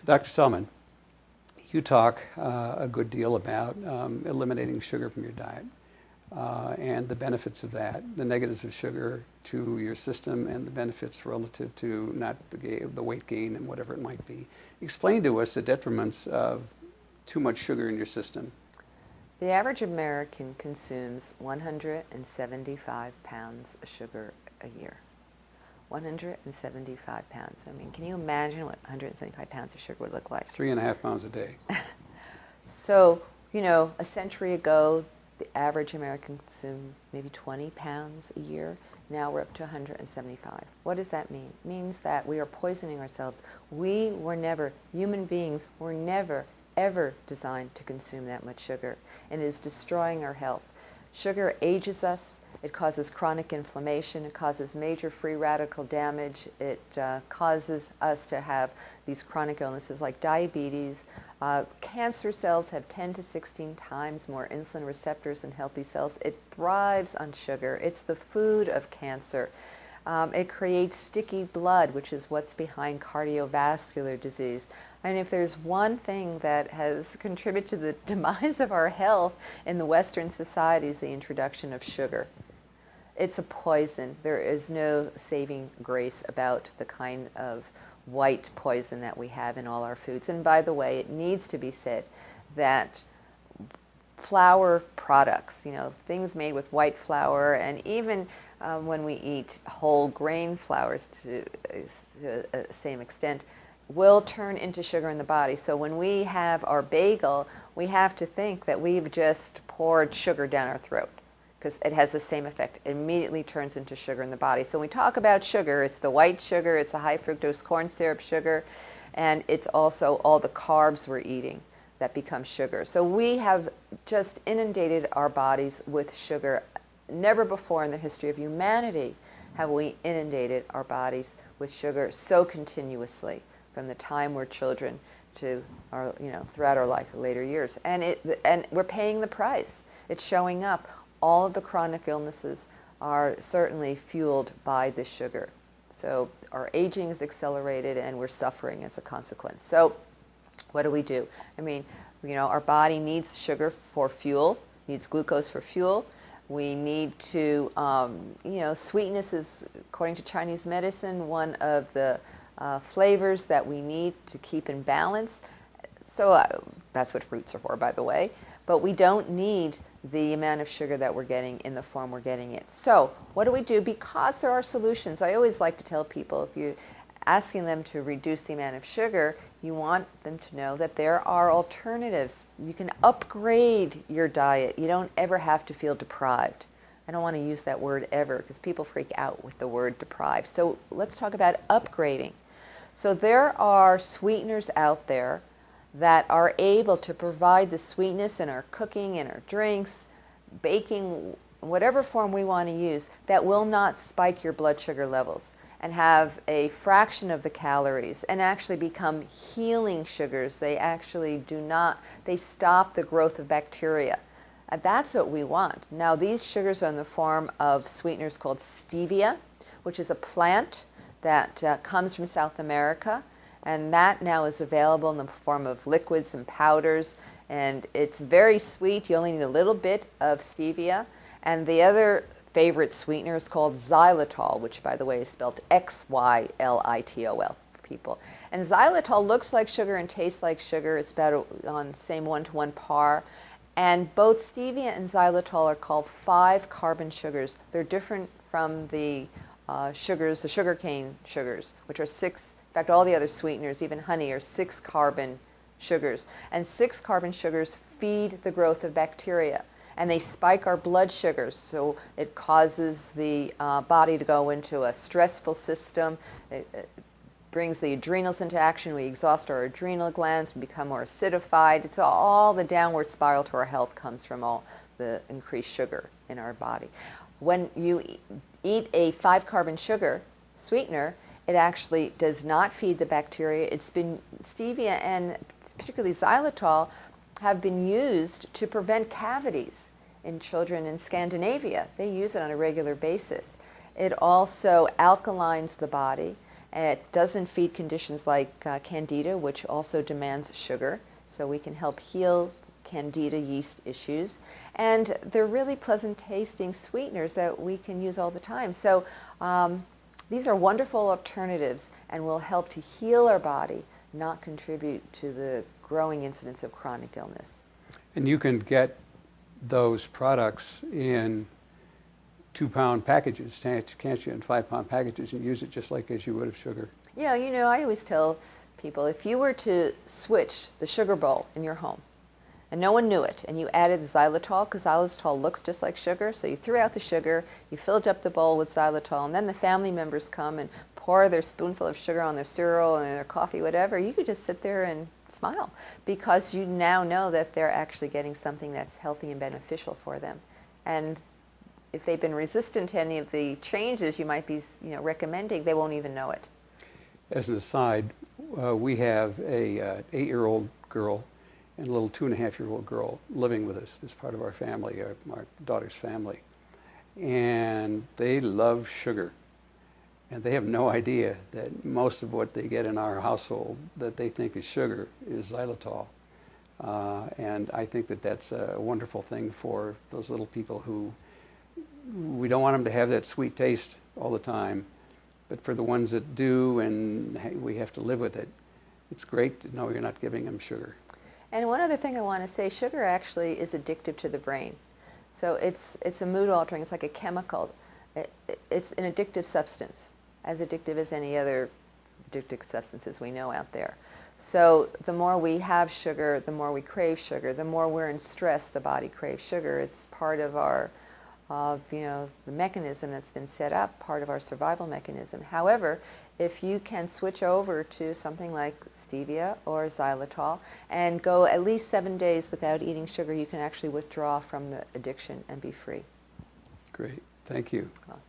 Dr. Selman, you talk a good deal about eliminating sugar from your diet and the benefits of that, the negatives of sugar to your system and the benefits relative to not the weight gain and whatever it might be. Explain to us the detriments of too much sugar in your system. The average American consumes 175 pounds of sugar a year. 175 pounds. I mean, can you imagine what 175 pounds of sugar would look like? 3.5 pounds a day. So, you know, a century ago, the average American consumed maybe 20 pounds a year. Now we're up to 175. What does that mean? It means that we are poisoning ourselves. Human beings were never, ever designed to consume that much sugar, and it is destroying our health. Sugar ages us. It causes chronic inflammation. It causes major free radical damage. It causes us to have these chronic illnesses like diabetes. Cancer cells have 10 to 16 times more insulin receptors than healthy cells. It thrives on sugar. It's the food of cancer. It creates sticky blood, which is what's behind cardiovascular disease. And if there's one thing that has contributed to the demise of our health in the Western society is the introduction of sugar. It's a poison. There is no saving grace about the kind of white poison that we have in all our foods. And by the way, it needs to be said that flour products, you know, things made with white flour, and even when we eat whole grain flours to the same extent, will turn into sugar in the body. So when we have our bagel, we have to think that we've just poured sugar down our throat, because it has the same effect. It immediately turns into sugar in the body. So when we talk about sugar, it's the white sugar, it's the high fructose corn syrup sugar, and it's also all the carbs we're eating that become sugar. So we have just inundated our bodies with sugar. Never before in the history of humanity have we inundated our bodies with sugar so continuously, from the time we're children to our, throughout our life, later years. And we're paying the price. It's showing up. All of the chronic illnesses are certainly fueled by this sugar. So our aging is accelerated and we're suffering as a consequence. So what do? I mean, our body needs sugar for fuel, needs glucose for fuel. We need to, sweetness is, according to Chinese medicine, one of the flavors that we need to keep in balance. So that's what fruits are for, by the way. But we don't need the amount of sugar that we're getting in the form we're getting it. So what do? Because there are solutions. I always like to tell people, if you're asking them to reduce the amount of sugar, you want them to know that there are alternatives. You can upgrade your diet. You don't ever have to feel deprived. I don't want to use that word ever because people freak out with the word deprived. So let's talk about upgrading. So there are sweeteners out there that are able to provide the sweetness in our cooking, in our drinks, baking, whatever form we want to use, that will not spike your blood sugar levels and have a fraction of the calories and actually become healing sugars. They actually they stop the growth of bacteria. And that's what we want. Now, these sugars are in the form of sweeteners called stevia, which is a plant that comes from South America. And that now is available in the form of liquids and powders. And it's very sweet. You only need a little bit of stevia. And the other favorite sweetener is called xylitol, which, by the way, is spelled Xylitol for people. And xylitol looks like sugar and tastes like sugar. It's about on the same one-to-one par. And both stevia and xylitol are called 5-carbon sugars. They're different from the sugars, the sugarcane sugars, which are 6. In fact, all the other sweeteners, even honey, are 6-carbon sugars. And 6-carbon sugars feed the growth of bacteria. And they spike our blood sugars, so it causes the body to go into a stressful system. It brings the adrenals into action. We exhaust our adrenal glands, we become more acidified. So all the downward spiral to our health comes from all the increased sugar in our body. When you eat a 5-carbon sugar sweetener, it actually does not feed the bacteria. Stevia and particularly xylitol have been used to prevent cavities in children in Scandinavia. They use it on a regular basis. It also alkalines the body, It doesn't feed conditions like candida, which also demands sugar, so we can help heal candida yeast issues. And they're really pleasant tasting sweeteners that we can use all the time. So these are wonderful alternatives and will help to heal our body, not contribute to the growing incidence of chronic illness. And you can get those products in 2-pound packages, can't you, in 5-pound packages, and use it just like as you would of sugar. Yeah, you know, I always tell people, if you were to switch the sugar bowl in your home, and no one knew it, and you added xylitol, because xylitol looks just like sugar, so you threw out the sugar, you filled up the bowl with xylitol, and then the family members come and pour their spoonful of sugar on their cereal and their coffee, whatever, you could just sit there and smile, because you now know that they're actually getting something that's healthy and beneficial for them. And if they've been resistant to any of the changes you might be, recommending, they won't even know it. As an aside, we have a 8-year-old girl and a little 2.5-year-old girl living with us as part of our family, our daughter's family. And they love sugar. And they have no idea that most of what they get in our household that they think is sugar is xylitol. And I think that that's a wonderful thing for those little people who, we don't want them to have that sweet taste all the time, but for the ones that do, and hey, we have to live with it, it's great to know you're not giving them sugar. And one other thing I want to say, sugar actually is addictive to the brain. So it's a mood altering, it's like a chemical. It's an addictive substance, as addictive as any other addictive substances we know out there. So the more we have sugar, the more we crave sugar. The more we're in stress, the body craves sugar. It's part of our, the mechanism that's been set up, part of our survival mechanism. However, if you can switch over to something like stevia or xylitol and go at least 7 days without eating sugar, you can actually withdraw from the addiction and be free. Great. Thank you. Well,